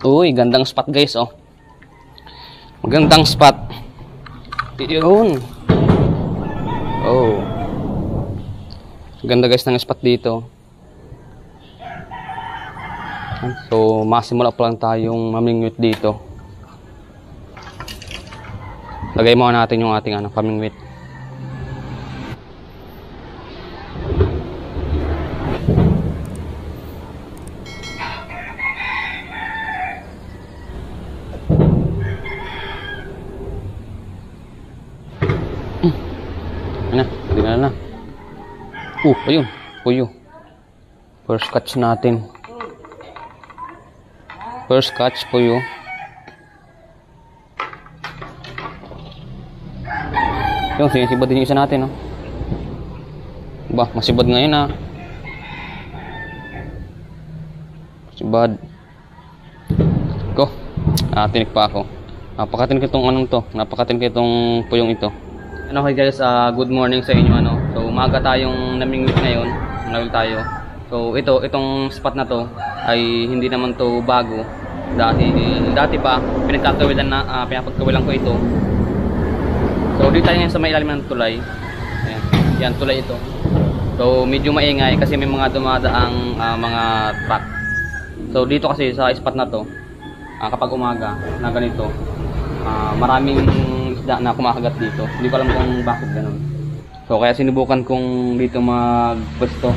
Uy, gandang spot guys, oh. Magandang spot. Yun. Oh. Ganda guys ng spot dito. So, masimula pa lang tayong mamingwit dito. Lagay muna natin yung ating pamingwit. Tingnan na. Ayun. Puyo. First catch natin. First catch, puyo. Yung sinisibad din yung isa natin, no? Ba, masibad ngayon, ha? Masibad. Go. Tinik pa ako. Napakatinik itong anong to. Napakatinik itong puyong ito. Okay guys, good morning sa inyo, So umaga tayong namingwit ngayon, nagul tayo. So itong spot na to ay hindi naman to bago. Dati pa pinapagkawilan ko ito. So dito tayo ngayon sa may ilalim ng tulay. Ayan, yan tulay ito. So medyo maingay kasi may mga dumadaang mga truck. So dito kasi sa spot na to, kapag umaga na ganito, maraming isda na kumakagat dito. Hindi ko alam kung bakit ganun. So kaya sinubukan kong dito magpwesto.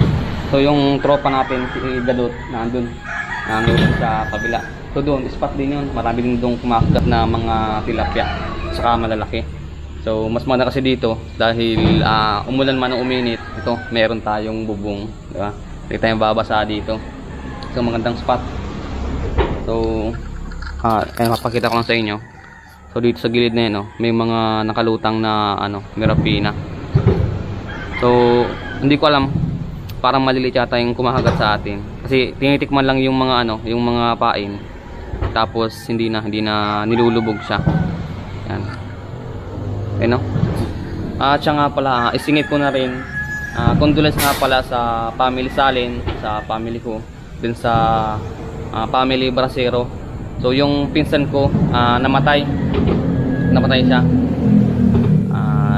So yung tropa natin, si Gadot, nandun sa kabila. So doon, spot din yun. Marami din doon kumakagat na mga tilapia, saka malalaki. So mas maganda kasi dito dahil umulan man o uminit, ito meron tayong bubong, diba? Hindi tayong babasa dito. So magandang spot. So ayun, mapakita ko lang sa inyo. So dito sa gilid na yan, may mga nakalutang na mirapina. So hindi ko alam, parang maliliit yata yung kumakagat sa atin. Kasi tinitikman lang yung mga yung mga pain. Tapos hindi na nilulubog siya. Yan. Ayun, At siya nga pala, isingit ko na rin. Condolence nga pala sa family Salin, sa family ko, din sa family Brasero. So yung pinsan ko namatay siya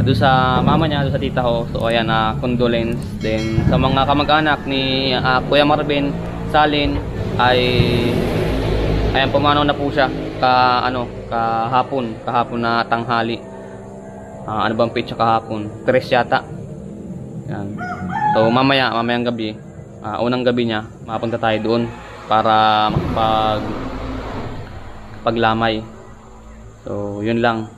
doon sa mama niya, doon sa tita ko. So ayan, condolence din sa mga kamag-anak ni Kuya Marvin Salin. Ayan, pumanaw na po siya kahapon na tanghali. Ano bang pitsa kahapon? 3 yata. Yan. So mamayang gabi, unang gabi niya, mapunta tayo doon para paglamay. So yun lang.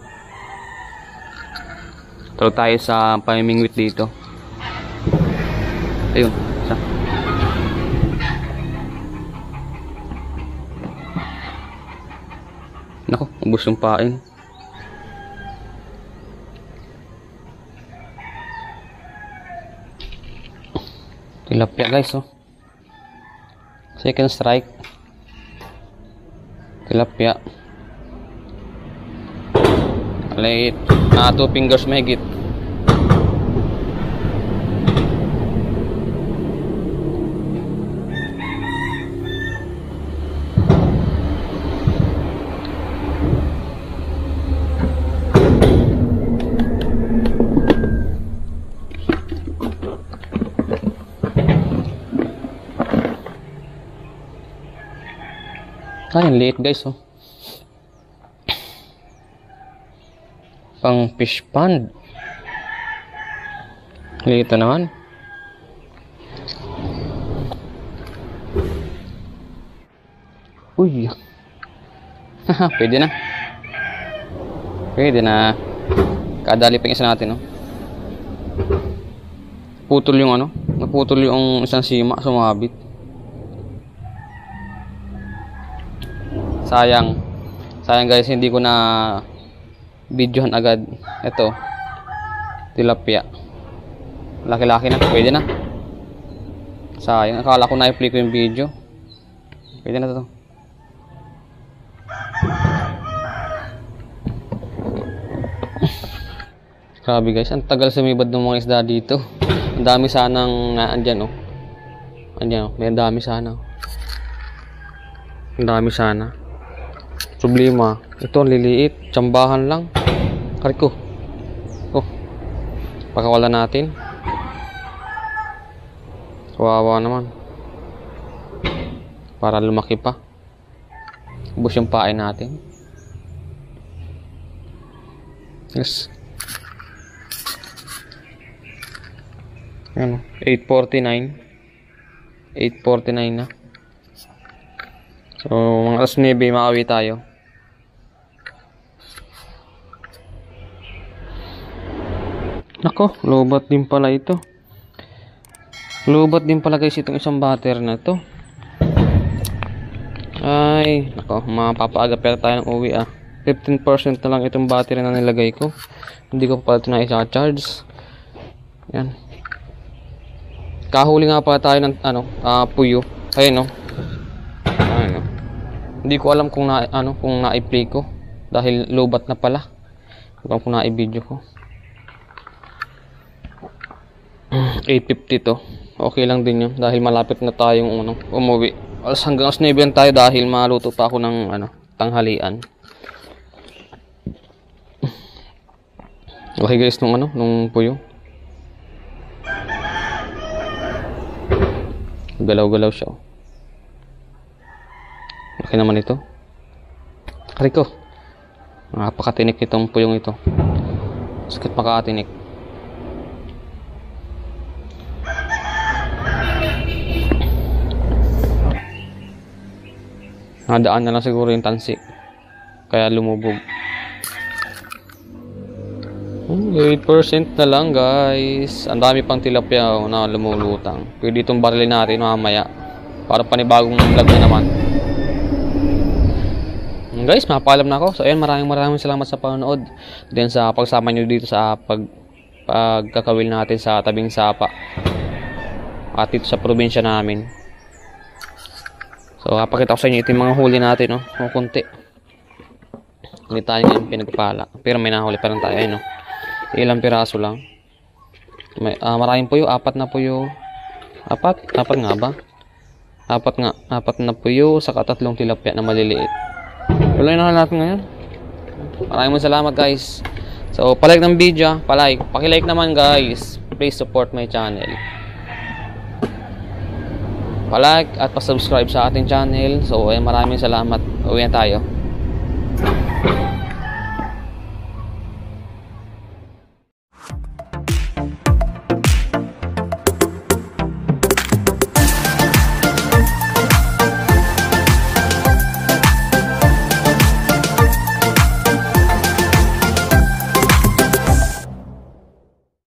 Tulog tayo sa pamimingwit dito. Ayun, isa. Nako, ubos yung pain. Tilapia guys, second strike. Tilapia. Maliit. 2 fingers mahigit. Ayun, liit guys, pang fish pond. Liit naman. Uy. Pwede na. Pwede na. Kadali pa yung isa natin, Putol yung naputol yung isang sima, sumabit. Sayang guys, hindi ko na videohan agad. Ito, tilapia. Laki-laki na, pwede na. Sayang, akala ko na-i-play ko yung video. Pwede na to. Grabe guys, ang tagal sumibad ng mga isda dito. Ang dami sanang andyan, Andyan, may dami sana. Ang dami sana. Problema. Ito, ang liliit. Tsambahan lang. Kariko. Oh. Pakawala natin. Kawawa naman. Para lumaki pa. Ubus yung pain natin. Yes. Ano? 8:49. 8:49 na. So, mga alas 9 makawi tayo. Nako, lobat din pala ito. Lobat din pala guys itong isang batter na to. Ay, nako, mapapaaga pala tayo ng uwi 15% na lang itong battery na nilagay ko. Hindi ko pa ito na isa-charge. Yan. Kahuli nga pala tayo ng puyo. Ayun no. Ayun no. Hindi ko alam kung kung na-play ko dahil lobat na pala. Hindi ko alam kung na-video ko. 8:50 to. Okay lang din yun dahil malapit na tayong umuwi. Hanggang alas 9 tayo dahil maluto pa ako ng tanghalian. Okay guys, nung puyo. Galaw-galaw siya. Okay naman ito. Kariko. Napakatinik itong puyong ito. Sakit makatinik. Nadaan na lang siguro yung tansi. Kaya lumubog. 8% na lang guys. Ang dami pang tilapia na lumulutang. Pwede itong barilin natin mamaya. Para panibagong vlog na naman. Guys, mapaalam na ako. So ayan, maraming salamat sa panonood. Then sa pagsama nyo dito sa pagkakawil natin sa tabing sapa. At dito sa probinsya namin. So, papakita ko sa inyo ito yung mga huli natin, no? Kung kunti. Hindi tayo ngayon pinagpala. Pero may nahuli pa rin tayo, no? Ilang piraso lang. Maraming puyo. 4 na puyo. 4 nga ba? 4 na puyo. Saka 3 tilapia na maliliit. Wala na natin ngayon. Maraming salamat, guys. So, palike ng video. Pakilike naman, guys. Please support my channel. Palike at pa-subscribe sa ating channel. So, maraming salamat. Uwi na tayo.